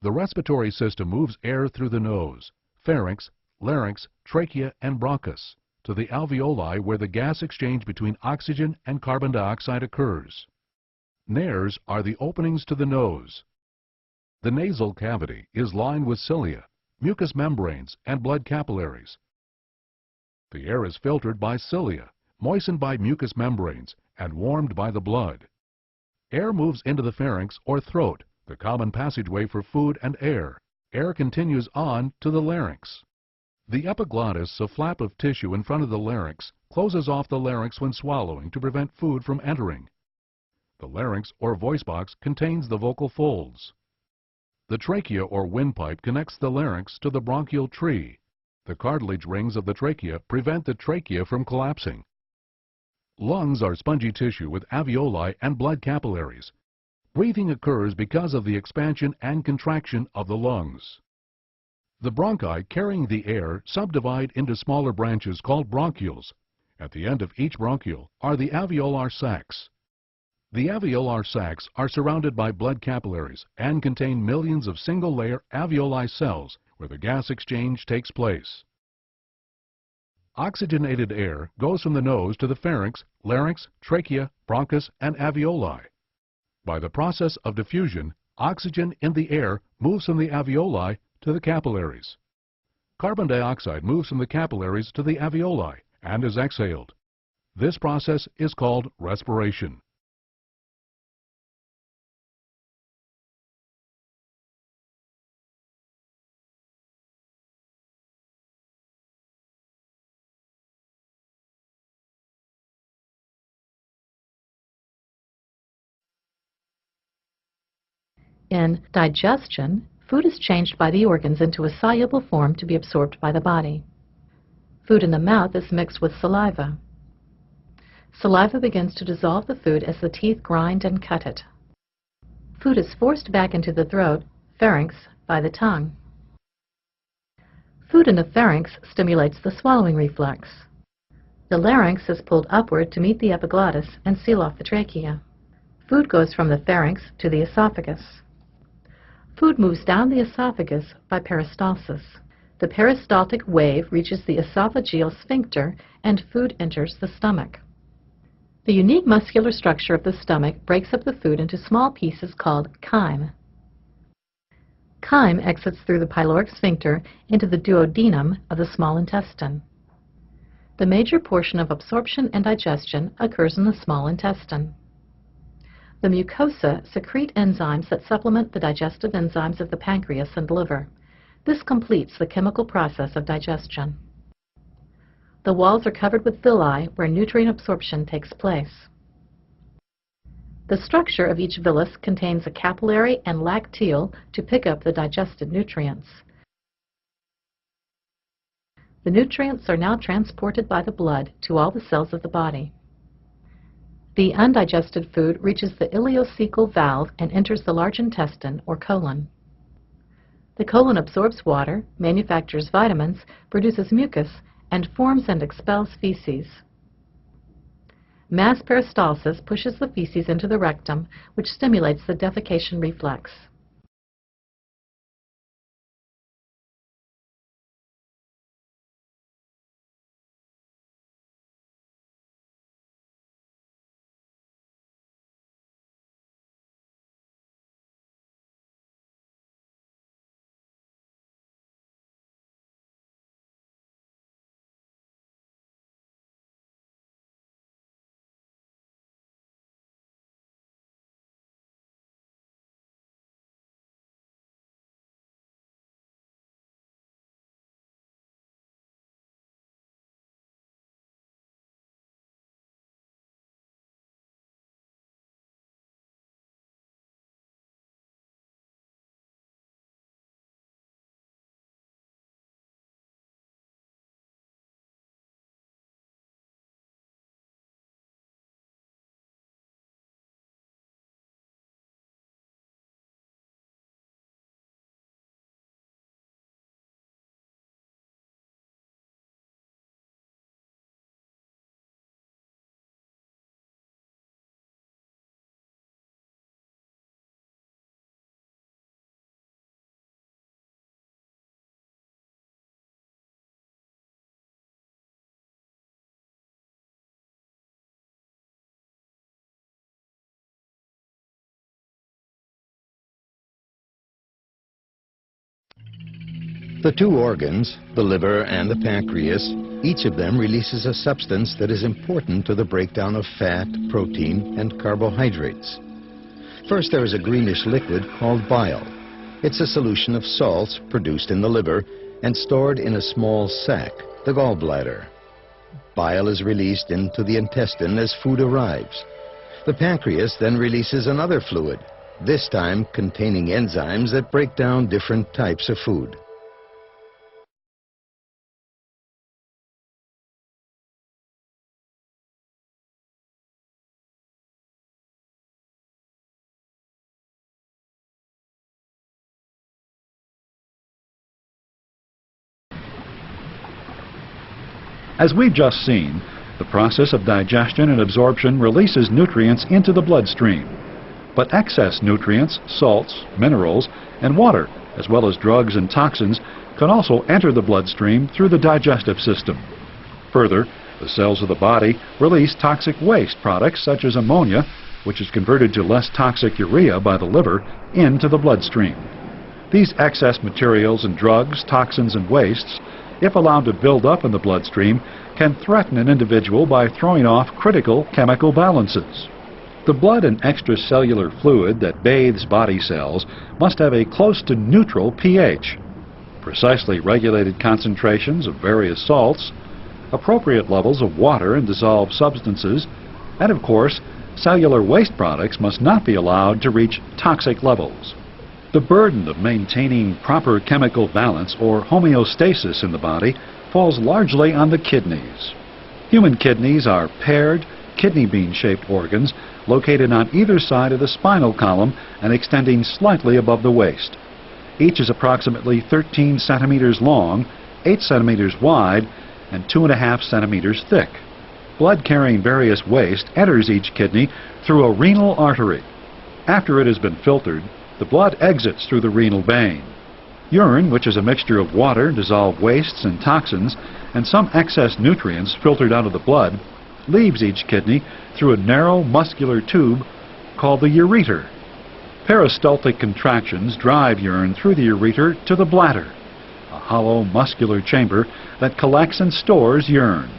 The respiratory system moves air through the nose, pharynx, larynx, trachea, and bronchus to the alveoli where the gas exchange between oxygen and carbon dioxide occurs. Nares are the openings to the nose. The nasal cavity is lined with cilia, mucous membranes, and blood capillaries. The air is filtered by cilia, moistened by mucous membranes, and warmed by the blood. Air moves into the pharynx or throat, the common passageway for food and air. Air continues on to the larynx. The epiglottis, a flap of tissue in front of the larynx, closes off the larynx when swallowing to prevent food from entering. The larynx or voice box contains the vocal folds. The trachea or windpipe connects the larynx to the bronchial tree. The cartilage rings of the trachea prevent the trachea from collapsing. Lungs are spongy tissue with alveoli and blood capillaries. Breathing occurs because of the expansion and contraction of the lungs. The bronchi carrying the air subdivide into smaller branches called bronchioles. At the end of each bronchiole are the alveolar sacs. The alveolar sacs are surrounded by blood capillaries and contain millions of single-layer alveoli cells where the gas exchange takes place. Oxygenated air goes from the nose to the pharynx, larynx, trachea, bronchus, and alveoli. By the process of diffusion, oxygen in the air moves from the alveoli to the capillaries. Carbon dioxide moves from the capillaries to the alveoli and is exhaled. This process is called respiration. In digestion, food is changed by the organs into a soluble form to be absorbed by the body. Food in the mouth is mixed with saliva. Saliva begins to dissolve the food as the teeth grind and cut it. Food is forced back into the throat, pharynx, by the tongue. Food in the pharynx stimulates the swallowing reflex. The larynx is pulled upward to meet the epiglottis and seal off the trachea. Food goes from the pharynx to the esophagus. Food moves down the esophagus by peristalsis. The peristaltic wave reaches the esophageal sphincter and food enters the stomach. The unique muscular structure of the stomach breaks up the food into small pieces called chyme. Chyme exits through the pyloric sphincter into the duodenum of the small intestine. The major portion of absorption and digestion occurs in the small intestine. The mucosa secrete enzymes that supplement the digestive enzymes of the pancreas and liver. This completes the chemical process of digestion. The walls are covered with villi where nutrient absorption takes place. The structure of each villus contains a capillary and lacteal to pick up the digested nutrients. The nutrients are now transported by the blood to all the cells of the body. The undigested food reaches the ileocecal valve and enters the large intestine or colon. The colon absorbs water, manufactures vitamins, produces mucus, and forms and expels feces. Mass peristalsis pushes the feces into the rectum, which stimulates the defecation reflex. The two organs, the liver and the pancreas, each of them releases a substance that is important to the breakdown of fat, protein, and carbohydrates. First, there is a greenish liquid called bile. It's a solution of salts produced in the liver and stored in a small sac, the gallbladder. Bile is released into the intestine as food arrives. The pancreas then releases another fluid, this time containing enzymes that break down different types of food. As we've just seen, the process of digestion and absorption releases nutrients into the bloodstream. But excess nutrients, salts, minerals, and water, as well as drugs and toxins, can also enter the bloodstream through the digestive system. Further, the cells of the body release toxic waste products such as ammonia, which is converted to less toxic urea by the liver, into the bloodstream. These excess materials and drugs, toxins, and wastes, if allowed to build up in the bloodstream, can threaten an individual by throwing off critical chemical balances. The blood and extracellular fluid that bathes body cells must have a close to neutral pH. Precisely regulated concentrations of various salts, appropriate levels of water and dissolved substances, and of course, cellular waste products must not be allowed to reach toxic levels. The burden of maintaining proper chemical balance or homeostasis in the body falls largely on the kidneys. Human kidneys are paired, kidney bean-shaped organs located on either side of the spinal column and extending slightly above the waist. Each is approximately 13 centimeters long, 8 centimeters wide, and 2.5 centimeters thick. Blood carrying various waste enters each kidney through a renal artery. After it has been filtered, the blood exits through the renal vein. Urine, which is a mixture of water, dissolved wastes and toxins, and some excess nutrients filtered out of the blood, leaves each kidney through a narrow muscular tube called the ureter. Peristaltic contractions drive urine through the ureter to the bladder, a hollow muscular chamber that collects and stores urine.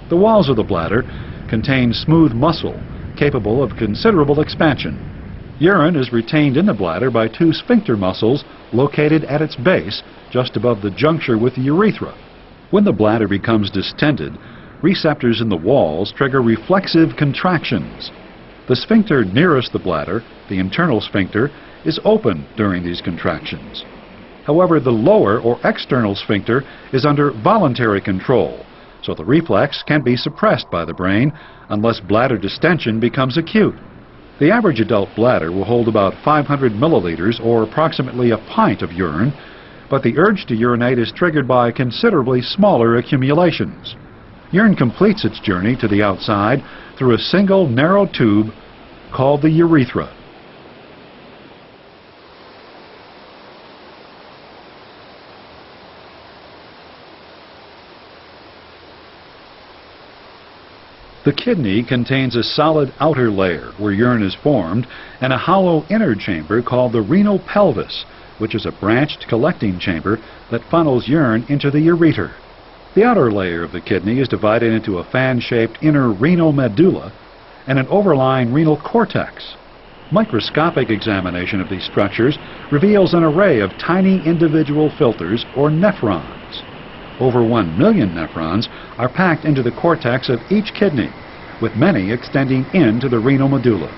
The walls of the bladder contain smooth muscle capable of considerable expansion. Urine is retained in the bladder by two sphincter muscles located at its base, just above the juncture with the urethra. When the bladder becomes distended, receptors in the walls trigger reflexive contractions. The sphincter nearest the bladder, the internal sphincter, is open during these contractions. However, the lower or external sphincter is under voluntary control, so the reflex can be suppressed by the brain unless bladder distension becomes acute. The average adult bladder will hold about 500 milliliters or approximately a pint of urine, but the urge to urinate is triggered by considerably smaller accumulations. Urine completes its journey to the outside through a single narrow tube called the urethra. The kidney contains a solid outer layer where urine is formed and a hollow inner chamber called the renal pelvis, which is a branched collecting chamber that funnels urine into the ureter. The outer layer of the kidney is divided into a fan-shaped inner renal medulla and an overlying renal cortex. Microscopic examination of these structures reveals an array of tiny individual filters or nephrons. Over 1 million nephrons are packed into the cortex of each kidney, with many extending into the renal medulla.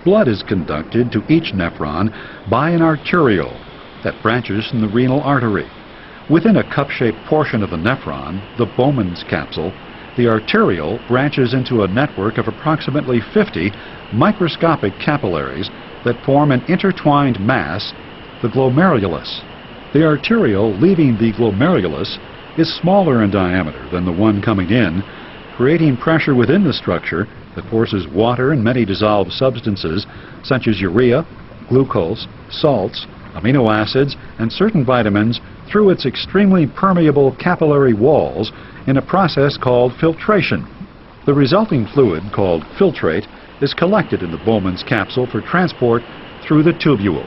Blood is conducted to each nephron by an arteriole that branches from the renal artery. Within a cup-shaped portion of the nephron, the Bowman's capsule, the arteriole branches into a network of approximately 50 microscopic capillaries that form an intertwined mass, the glomerulus. The arteriole leaving the glomerulus is smaller in diameter than the one coming in, creating pressure within the structure that forces water and many dissolved substances such as urea, glucose, salts, amino acids, and certain vitamins through its extremely permeable capillary walls in a process called filtration. The resulting fluid, called filtrate, is collected in the Bowman's capsule for transport through the tubule.